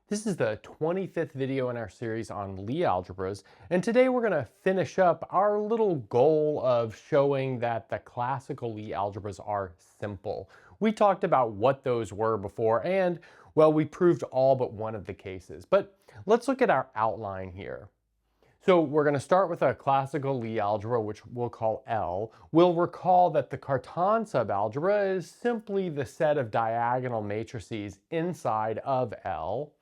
This is the 25th video in our series on Lie algebras, and today we're going to finish up our little goal of showing that the classical Lie algebras are simple. We talked about what those were before, and, well, we proved all but one of the cases. But let's look at our outline here. So we're going to start with a classical Lie algebra, which we'll call L. We'll recall that the Cartan subalgebra is simply the set of diagonal matrices inside of L.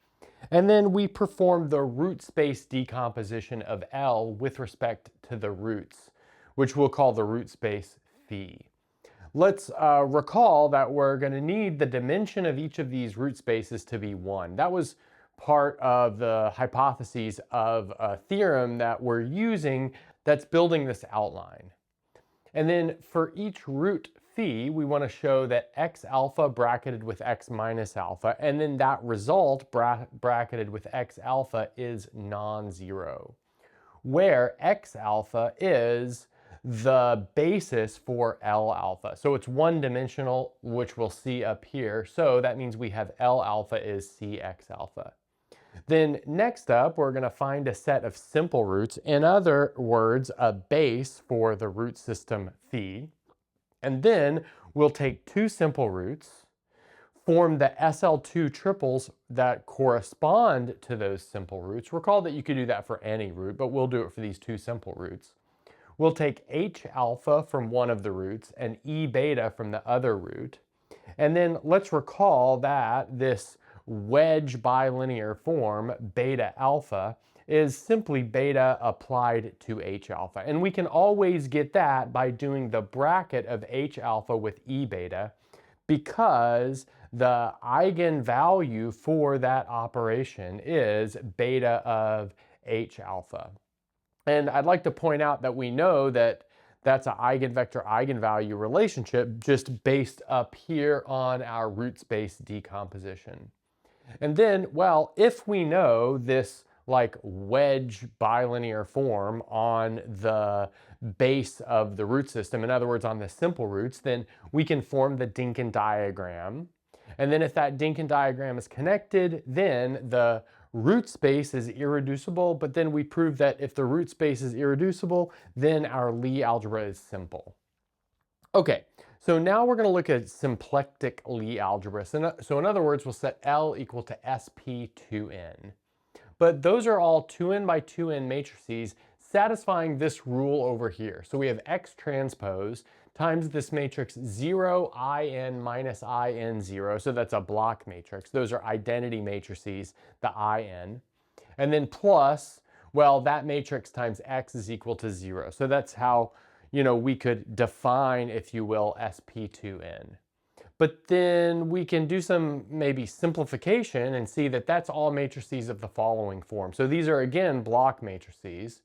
And then we perform the root space decomposition of L with respect to the roots, which we'll call the root space phi. Let's recall that we're going to need the dimension of each of these root spaces to be 1. That was part of the hypotheses of a theorem that we're using that's building this outline. And then for each root phi, we want to show that x alpha bracketed with x minus alpha, and then that result bracketed with x alpha is non-zero, where x alpha is the basis for L alpha. So it's one-dimensional, which we'll see up here. So that means we have L alpha is Cx alpha. Then next up, we're going to find a set of simple roots. In other words, a base for the root system phi. And then we'll take two simple roots, form the SL2 triples that correspond to those simple roots. Recall that you could do that for any root, but we'll do it for these two simple roots. We'll take H alpha from one of the roots and E beta from the other root. And then let's recall that this wedge bilinear form, beta alpha, is simply beta applied to H alpha. And we can always get that by doing the bracket of H alpha with E beta, because the eigenvalue for that operation is beta of H alpha. And I'd like to point out that we know that that's an eigenvector eigenvalue relationship just based up here on our root space decomposition. And then, well, if we know this like wedge bilinear form on the base of the root system, in other words, on the simple roots, then we can form the Dynkin diagram. And then if that Dynkin diagram is connected, then the root space is irreducible, but then we prove that if the root space is irreducible, then our Lie algebra is simple. Okay, so now we're going to look at symplectic Lie algebras. So in other words, we'll set L equal to SP2n. But those are all 2n by 2n matrices satisfying this rule over here. So we have X transpose times this matrix 0, in minus in 0. So that's a block matrix. Those are identity matrices, the in. And then plus, well, that matrix times X is equal to 0. So that's how, we could define, if you will, SP2n. But then we can do some maybe simplification and see that that's all matrices of the following form. So these are, again, block matrices.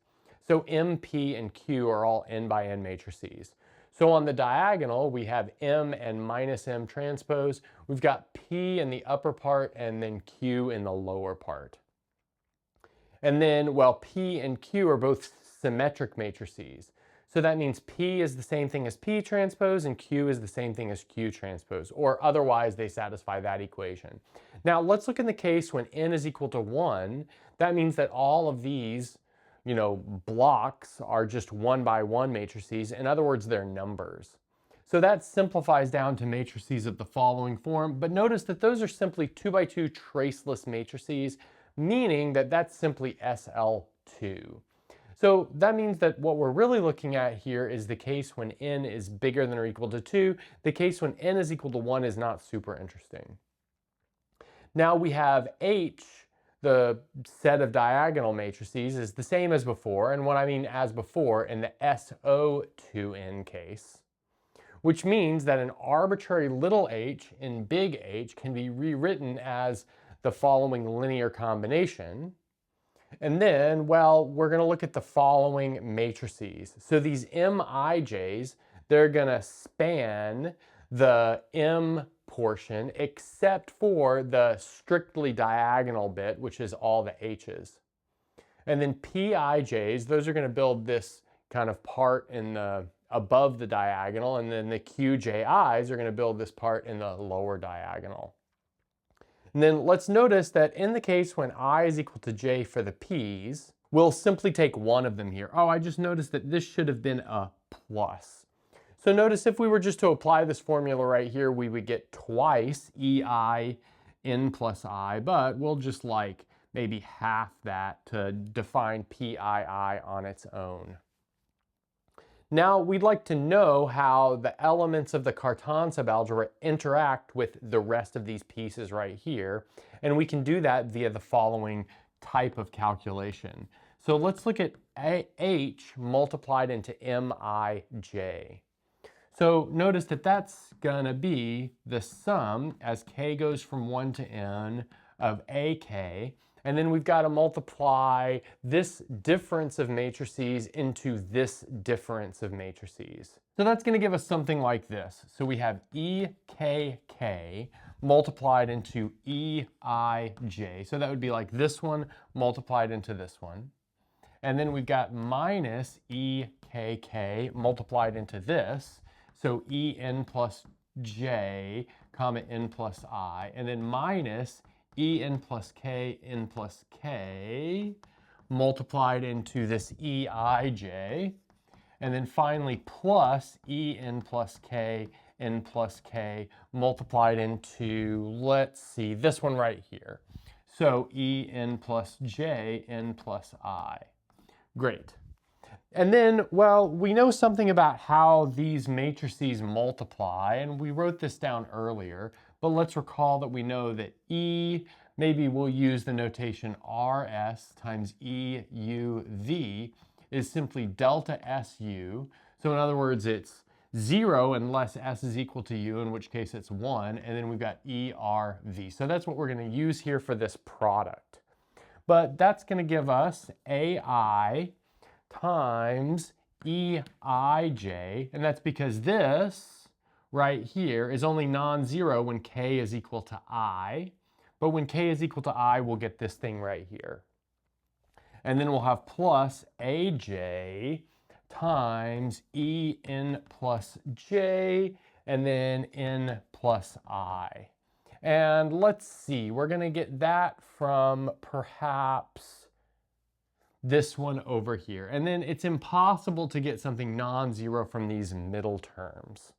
So M, P, and Q are all n by n matrices. So on the diagonal, we have M and minus M transpose. We've got P in the upper part and then Q in the lower part. And then, well, P and Q are both symmetric matrices. So that means P is the same thing as P transpose and Q is the same thing as Q transpose, or otherwise they satisfy that equation. Now let's look in the case when n is equal to 1. That means that all of these, blocks are just 1 by 1 matrices. In other words, they're numbers. So that simplifies down to matrices of the following form, but notice that those are simply 2 by 2 traceless matrices, meaning that that's simply SL2. So that means that what we're really looking at here is the case when n is bigger than or equal to 2. The case when n is equal to 1 is not super interesting. Now we have H, the set of diagonal matrices, is the same as before. And what I mean as before, in the SO2n case, which means that an arbitrary little h in big H can be rewritten as the following linear combination. And then, well, we're going to look at the following matrices. So these MIJs, they're going to span the M portion except for the strictly diagonal bit, which is all the H's. And then PIJs, those are going to build this kind of part in the above the diagonal, and then the QJIs are going to build this part in the lower diagonal. And then let's notice that in the case when I is equal to j for the p's, we'll simply take one of them here. Oh, I just noticed that this should have been a plus. So notice if we were just to apply this formula right here, we would get twice ei n plus I, but we'll just like maybe half that to define pii on its own. Now we'd like to know how the elements of the Cartan subalgebra interact with the rest of these pieces right here, and we can do that via the following type of calculation. So let's look at h multiplied into mij. So notice that that's gonna be the sum as k goes from 1 to n of ak, and then we've got to multiply this difference of matrices into this difference of matrices. So that's going to give us something like this. So we have ekk multiplied into eij. So that would be like this one multiplied into this one. And then we've got minus ekk multiplied into this. So en plus j comma n plus I. And then minus en plus k n plus k multiplied into this eij, and then finally plus en plus k n plus k multiplied into, let's see, this one right here. So en plus j n plus I. Great. And then, well, we know something about how these matrices multiply, and we wrote this down earlier, but let's recall that we know that E, maybe we'll use the notation RS times EUV is simply delta SU. So in other words, it's 0 unless S is equal to U, in which case it's 1, and then we've got ERV. So that's what we're going to use here for this product. But that's going to give us AI times EIJ, and that's because this right here is only non-zero when k is equal to I, but when k is equal to I, we'll get this thing right here. And then we'll have plus AJ times En plus J, and then N plus I. And let's see, we're going to get that from perhaps this one over here. And then it's impossible to get something non-zero from these middle terms.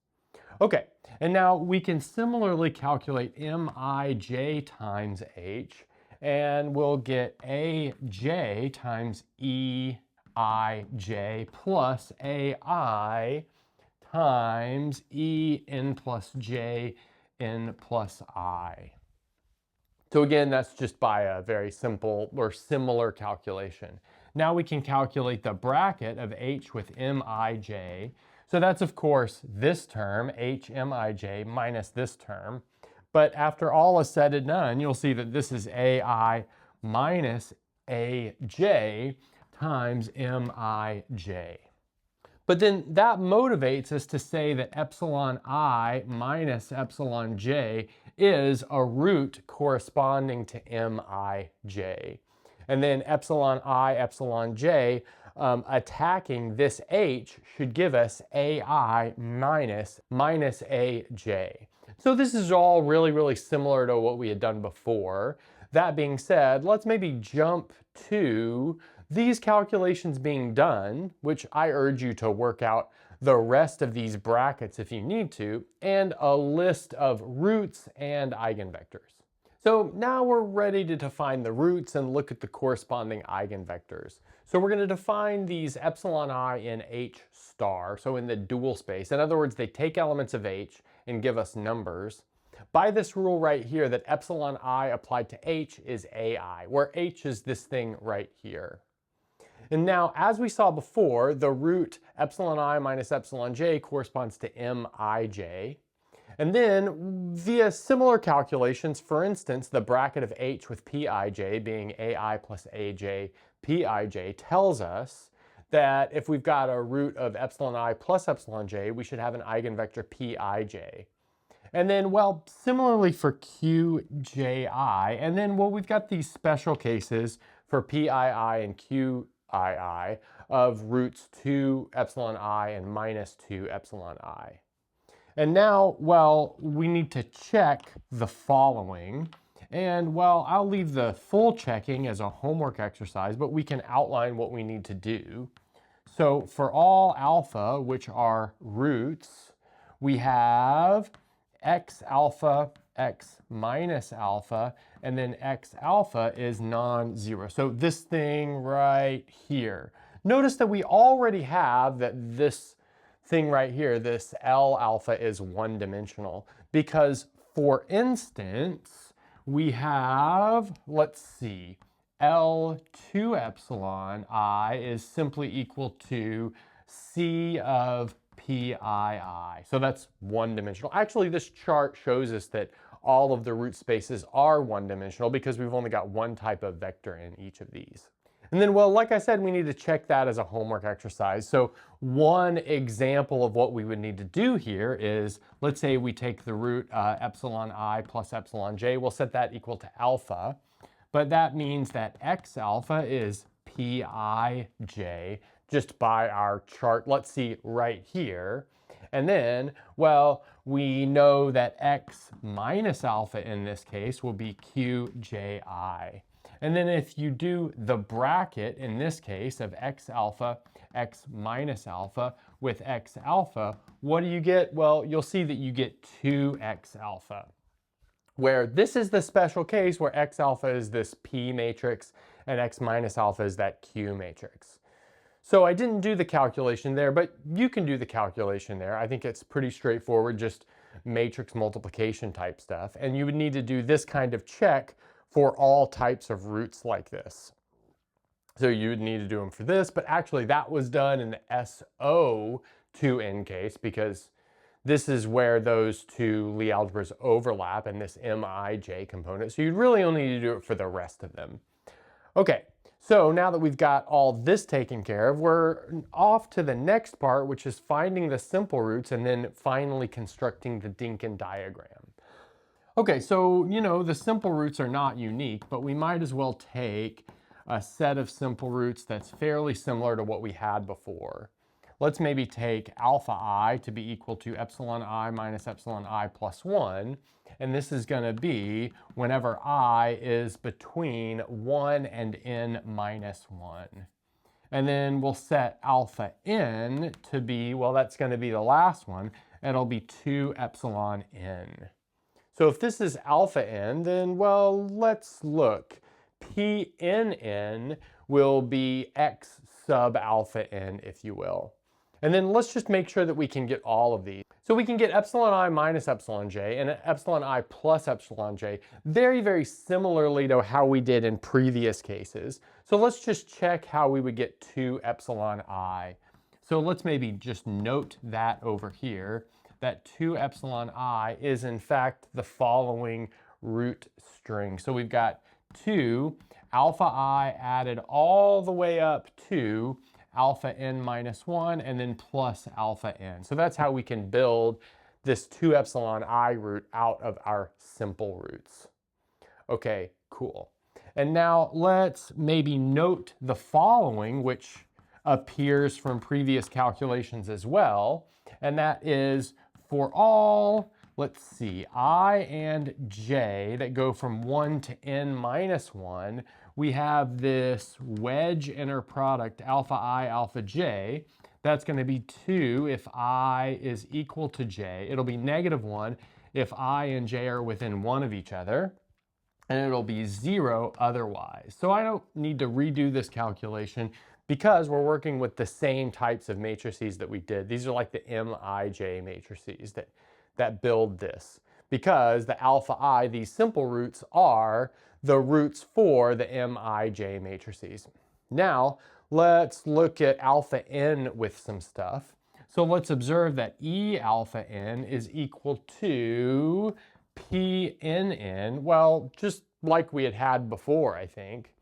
Okay, and now we can similarly calculate Mij times H, and we'll get Aj times Eij plus Ai times En plus J N plus I. So again, that's just by a very simple or similar calculation. Now we can calculate the bracket of H with Mij. So that's, of course, this term, Hmij, minus this term. But after all is said and done, you'll see that this is Ai minus Aj times Mij. But then that motivates us to say that epsilon I minus epsilon j is a root corresponding to Mij. And then epsilon I, epsilon j, attacking this h should give us Ai minus Aj. So this is all really similar to what we had done before. That being said, let's maybe jump to these calculations being done, which I urge you to work out the rest of these brackets if you need to, and a list of roots and eigenvectors. So now we're ready to define the roots and look at the corresponding eigenvectors. So we're going to define these epsilon I in H star, so in the dual space. In other words, they take elements of H and give us numbers. By this rule right here, that epsilon I applied to H is Ai, where H is this thing right here. And now, as we saw before, the root epsilon I minus epsilon j corresponds to Mij. And then, via similar calculations, for instance, the bracket of H with Pij being Ai plus Aj Pij tells us that if we've got a root of epsilon I plus epsilon j, we should have an eigenvector Pij. And then, well, similarly for Qji, and then, well, we've got these special cases for Pii and Qii of roots 2 epsilon I and minus 2 epsilon I. And now, well, we need to check the following. And well, I'll leave the full checking as a homework exercise, but we can outline what we need to do. So for all alpha, which are roots, we have x alpha, x minus alpha, and then x alpha is non-zero. So this thing right here. Notice that we already have that this thing right here, this L alpha is one-dimensional, because for instance, we have, let's see, L2 epsilon I is simply equal to C of pii. So that's one-dimensional. Actually, this chart shows us that all of the root spaces are one-dimensional because we've only got one type of vector in each of these. And then, well, like I said, we need to check that as a homework exercise. So one example of what we would need to do here is, let's say we take the root epsilon I plus epsilon j. We'll set that equal to alpha. But that means that x alpha is pij, just by our chart. Let's see right here. And then, well, we know that x minus alpha in this case will be qji. And then if you do the bracket, in this case, of x alpha, x minus alpha with x alpha, what do you get? Well, you'll see that you get 2x alpha, where this is the special case where x alpha is this P matrix and x minus alpha is that Q matrix. So I didn't do the calculation there, but you can do the calculation there. I think it's pretty straightforward, just matrix multiplication type stuff. And you would need to do this kind of check for all types of roots like this. So you would need to do them for this, but actually that was done in the SO2N case because this is where those two Lie algebras overlap in this Mij component. So you'd really only need to do it for the rest of them. Okay, so now that we've got all this taken care of, we're off to the next part, which is finding the simple roots and then finally constructing the Dynkin diagram. Okay, so, you know, the simple roots are not unique, but we might as well take a set of simple roots that's fairly similar to what we had before. Let's maybe take alpha I to be equal to epsilon I minus epsilon I plus 1. And this is going to be whenever I is between 1 and n minus 1. And then we'll set alpha n to be, well, that's going to be the last one. It'll be 2 epsilon n. So if this is alpha n, then, well, let's look. Pnn will be x sub alpha n, if you will. And then let's just make sure that we can get all of these. So we can get epsilon I minus epsilon j and epsilon I plus epsilon j very, very similarly to how we did in previous cases. So let's just check how we would get 2 epsilon I. So let's maybe just note that over here, that 2 epsilon I is in fact the following root string. So we've got 2 alpha I added all the way up to alpha n minus 1 and then plus alpha n. So that's how we can build this 2 epsilon I root out of our simple roots. Okay, cool. And now let's maybe note the following, which appears from previous calculations as well, and that is for all, let's see, I and j that go from 1 to n minus 1, we have this wedge inner product alpha I, alpha j. That's going to be 2 if I is equal to j. It'll be negative 1 if I and j are within 1 of each other. And it'll be 0 otherwise. So I don't need to redo this calculation because we're working with the same types of matrices that we did. These are like the Mij matrices that build this. Because the alpha I, these simple roots, are the roots for the Mij matrices. Now, let's look at alpha n with some stuff. So let's observe that E alpha n is equal to Pnn, well, just like we had before, I think.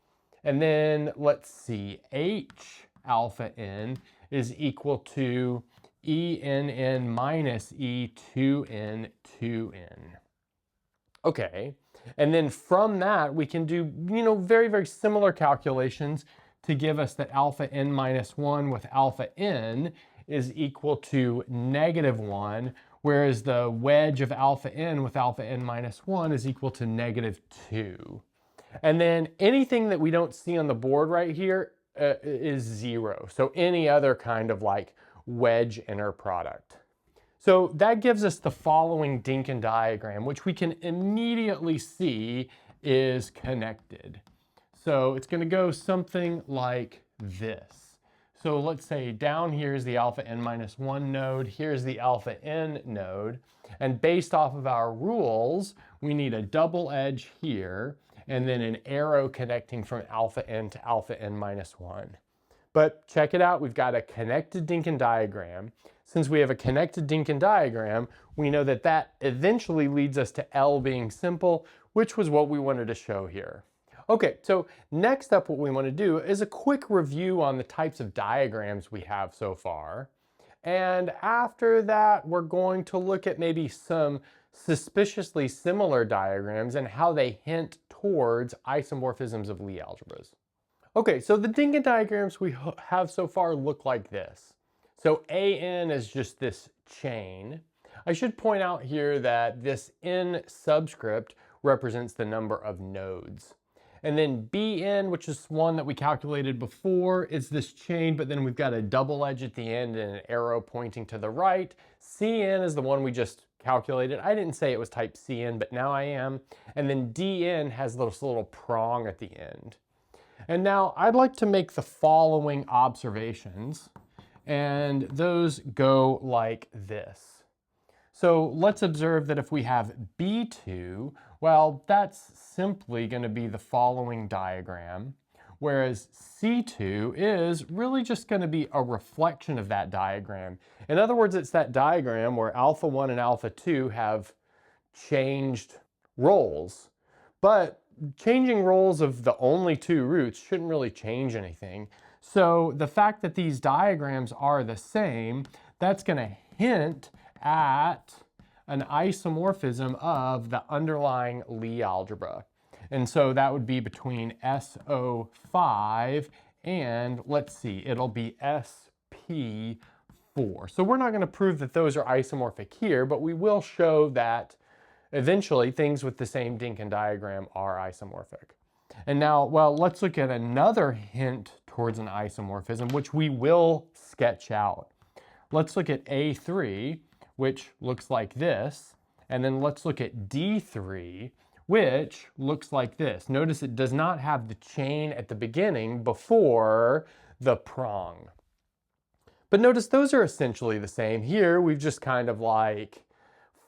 And then let's see, H alpha n is equal to ENN minus E2N2N. Okay, and then from that we can do, very, very similar calculations to give us that alpha n minus 1 with alpha n is equal to negative 1 whereas the wedge of alpha n with alpha n minus 1 is equal to -2. And then anything that we don't see on the board right here is 0. So any other kind of like wedge inner product. So that gives us the following Dinkin diagram, which we can immediately see is connected. So it's going to go something like this. So let's say down here is the alpha n minus 1 node, here's the alpha n node, and based off of our rules, we need a double edge here, and then an arrow connecting from alpha n to alpha n minus 1. But check it out, we've got a connected Dinkin diagram. Since we have a connected Dinkin diagram, we know that that eventually leads us to L being simple, which was what we wanted to show here. Okay, so next up what we want to do is a quick review on the types of diagrams we have so far. And after that, we're going to look at maybe some suspiciously similar diagrams and how they hint towards isomorphisms of Lie algebras. Okay, so the Dinkin diagrams we have so far look like this. So AN is just this chain. I should point out here that this N subscript represents the number of nodes. And then BN, which is one that we calculated before, is this chain, but then we've got a double edge at the end and an arrow pointing to the right. CN is the one we just calculated. I didn't say it was type CN, but now I am. And then DN has this little prong at the end. And now I'd like to make the following observations, and those go like this. So let's observe that if we have B2, well, that's simply going to be the following diagram, whereas C2 is really just going to be a reflection of that diagram. In other words, it's that diagram where alpha 1 and alpha 2 have changed roles, but changing roles of the only two roots shouldn't really change anything. So the fact that these diagrams are the same, that's going to hint at an isomorphism of the underlying Lie algebra. And so that would be between SO5 and, let's see, it'll be SP4. So we're not going to prove that those are isomorphic here, but we will show that eventually things with the same Dinkin diagram are isomorphic. And now, well, let's look at another hint towards an isomorphism, which we will sketch out. Let's look at A3, which looks like this, and then let's look at D3, which looks like this. Notice it does not have the chain at the beginning before the prong. But notice those are essentially the same. Here, we've just kind of like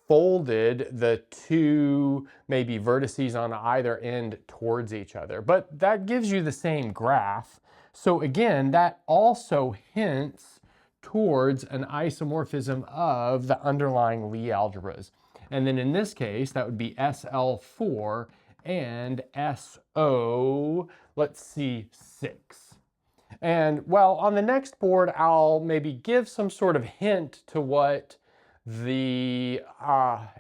folded the two maybe vertices on either end towards each other, but that gives you the same graph. So again, that also hints towards an isomorphism of the underlying Lie algebras. And then in this case, that would be SL4 and SO, let's see, 6. And well, on the next board, I'll maybe give some sort of hint to what the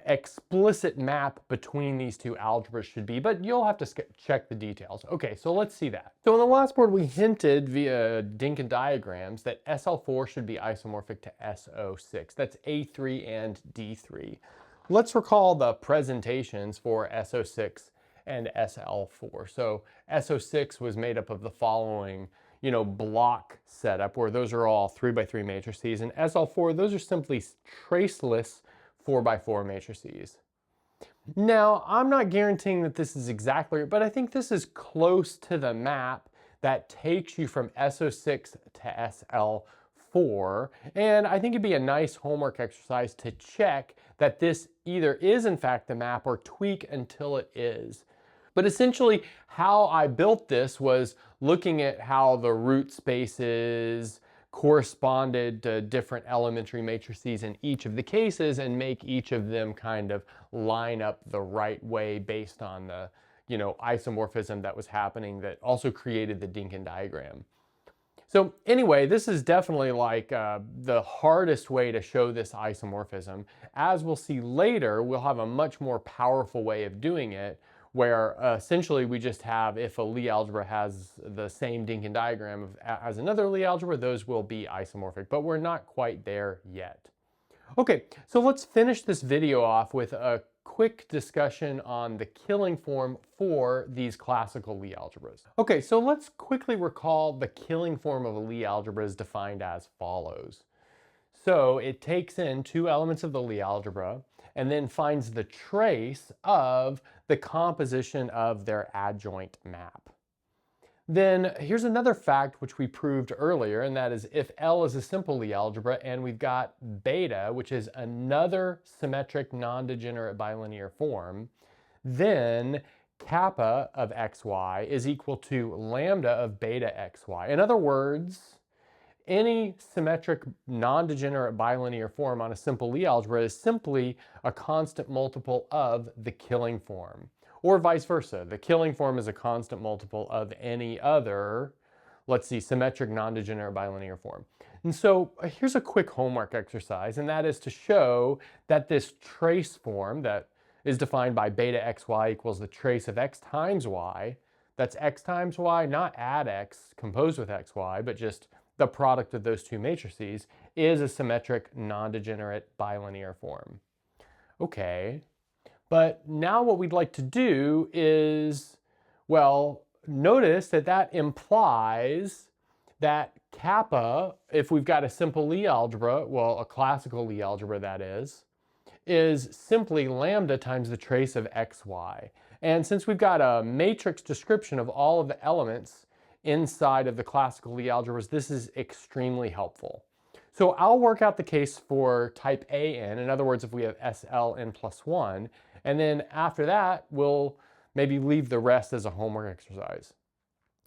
explicit map between these two algebras should be, but you'll have to check the details. Okay, so let's see that. So on the last board, we hinted via Dinkin diagrams that SL4 should be isomorphic to SO6. That's A3 and D3. Let's recall the presentations for SO6 and SL4. So SO6 was made up of the following block setup where those are all 3x3 matrices, and SL4, those are simply traceless 4x4 matrices. Now, I'm not guaranteeing that this is exactly, but I think this is close to the map that takes you from SO6 to SL4, and I think it'd be a nice homework exercise to check that this either is in fact the map or tweak until it is. But essentially, how I built this was looking at how the root spaces corresponded to different elementary matrices in each of the cases and make each of them kind of line up the right way based on the, isomorphism that was happening that also created the Dinkin diagram. So anyway, this is definitely like the hardest way to show this isomorphism. As we'll see later, we'll have a much more powerful way of doing it, where essentially we just have, if a Lie algebra has the same Dinkin diagram as another Lie algebra, those will be isomorphic, but we're not quite there yet. Okay, so let's finish this video off with a quick discussion on the killing form for these classical Lie algebras. Okay, so let's quickly recall the killing form of a Lie algebra is defined as follows. So it takes in two elements of the Lie algebra and then finds the trace of the composition of their adjoint map. Then here's another fact which we proved earlier, and that is if L is a simple Lie algebra and we've got beta, which is another symmetric non-degenerate bilinear form, then kappa of xy is equal to lambda of beta xy. In other words, any symmetric non-degenerate bilinear form on a simple Lie algebra is simply a constant multiple of the killing form. Or vice versa. The killing form is a constant multiple of any other, let's see, symmetric non-degenerate bilinear form. And so here's a quick homework exercise, and that is to show that this trace form that is defined by beta xy equals the trace of x times y, that's x times y, not add x composed with xy, but just the product of those two matrices, is a symmetric non-degenerate bilinear form. Okay. But now what we'd like to do is, well, notice that that implies that kappa, if we've got a simple Lie algebra, well, a classical Lie algebra that is simply lambda times the trace of xy. And since we've got a matrix description of all of the elements inside of the classical Lie algebras, this is extremely helpful. So I'll work out the case for type AN, in other words, if we have SLN plus 1, and then after that, we'll maybe leave the rest as a homework exercise.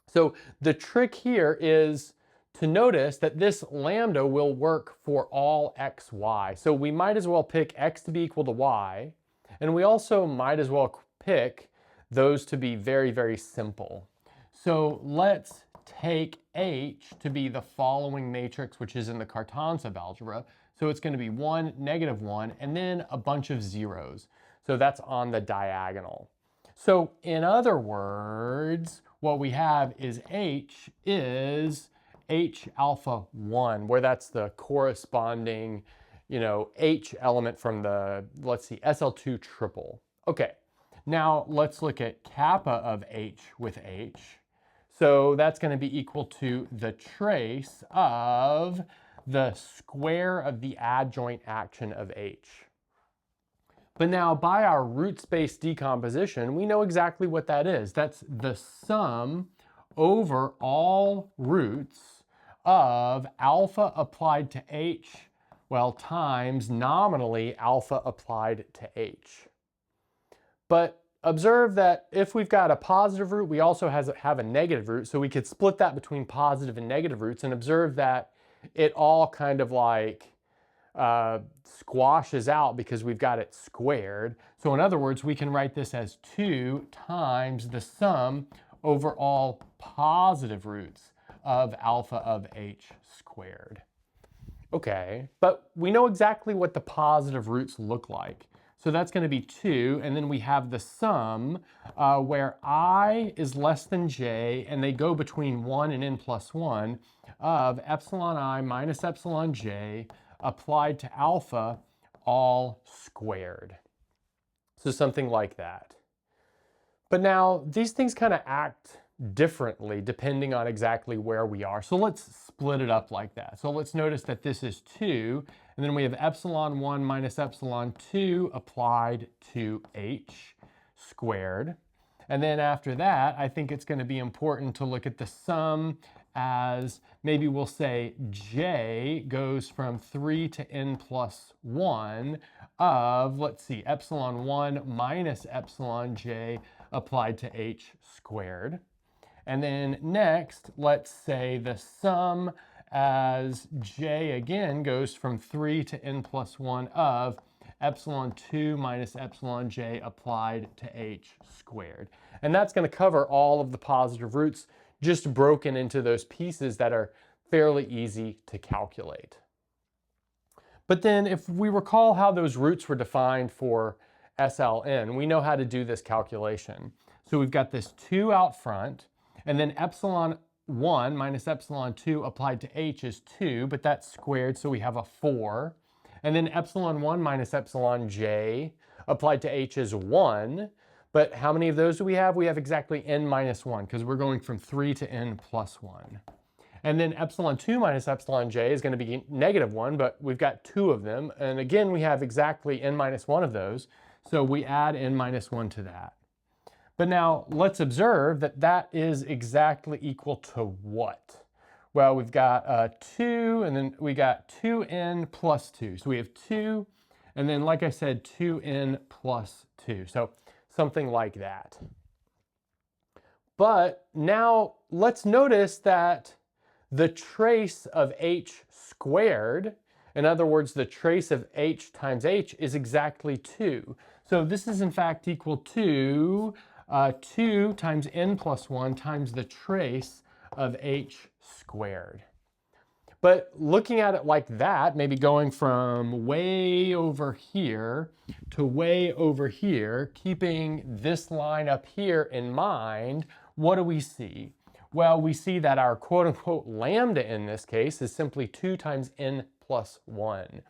So the trick here is to notice that this lambda will work for all xy. So we might as well pick x to be equal to y, and we also might as well pick those to be very, very simple. So let's take H to be the following matrix, which is in the Cartan subalgebra. So it's going to be 1, -1, and then a bunch of zeros. So that's on the diagonal. So in other words, what we have is H is H alpha 1, where that's the corresponding, H element from the, let's see, SL2 triple. Okay, now let's look at kappa of H with H. So that's going to be equal to the trace of the square of the adjoint action of H. But now by our root space decomposition, we know exactly what that is. That's the sum over all roots of alpha applied to H, well, times nominally alpha applied to H. But observe that if we've got a positive root, we also have a negative root, so we could split that between positive and negative roots, and observe that it all kind of like squashes out because we've got it squared. So in other words, we can write this as 2 times the sum over all positive roots of alpha of H squared. Okay, but we know exactly what the positive roots look like. So that's going to be 2, and then we have the sum where I is less than j, and they go between 1 and n plus 1 of epsilon I minus epsilon j applied to alpha all squared. So something like that. But now these things kind of act differently depending on exactly where we are. So let's split it up like that. So let's notice that this is 2, and then we have epsilon 1 minus epsilon 2 applied to H squared. And then after that, I think it's going to be important to look at the sum as maybe we'll say j goes from 3 to n plus 1 of, let's see, epsilon 1 minus epsilon j applied to H squared. And then next, let's say the sum as j again goes from 3 to n plus 1 of epsilon 2 minus epsilon j applied to H squared. And that's going to cover all of the positive roots, just broken into those pieces that are fairly easy to calculate. But then if we recall how those roots were defined for SLN, we know how to do this calculation. So we've got this 2 out front, and then epsilon 1 minus epsilon 2 applied to H is 2, but that's squared, so we have a 4. And then epsilon 1 minus epsilon j applied to h is 1. But how many of those do we have? We have exactly n minus 1 because we're going from 3 to n plus 1. And then epsilon 2 minus epsilon j is going to be negative 1, but we've got 2 of them. And again, we have exactly n minus 1 of those. So we add n minus 1 to that. But now let's observe that that is exactly equal to what? Well, we've got 2, and then we got 2n plus 2. So we have 2, and then like I said, 2n plus 2. So something like that. But now let's notice that the trace of h squared, in other words, the trace of h times h is exactly 2. So this is in fact equal to 2 times n plus 1 times the trace of h squared. But looking at it like that, maybe going from way over here to way over here, keeping this line up here in mind, what do we see? Well, we see that our quote-unquote lambda in this case is simply 2 times n plus 1.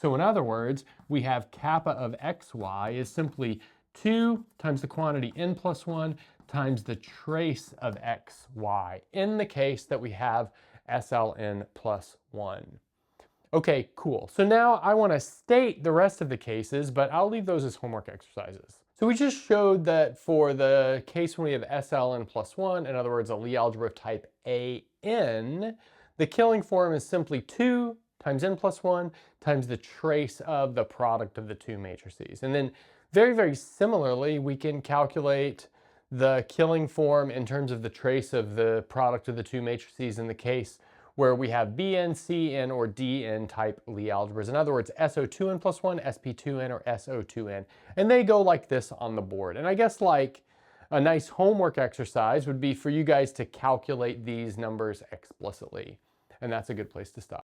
So in other words, we have kappa of xy is simply 2 times the quantity n plus 1 times the trace of xy in the case that we have SLN plus 1. Okay, cool. So now I want to state the rest of the cases, but I'll leave those as homework exercises. So we just showed that for the case when we have SLN plus 1, in other words, a Lie algebra of type AN, the killing form is simply 2 times n plus 1 times the trace of the product of the two matrices. And then very, very similarly, we can calculate the killing form in terms of the trace of the product of the two matrices in the case where we have Bn, Cn, or Dn type Lie algebras. In other words, SO2n plus 1, SP2n, or SO2n. And they go like this on the board. And I guess like a nice homework exercise would be for you guys to calculate these numbers explicitly. And that's a good place to stop.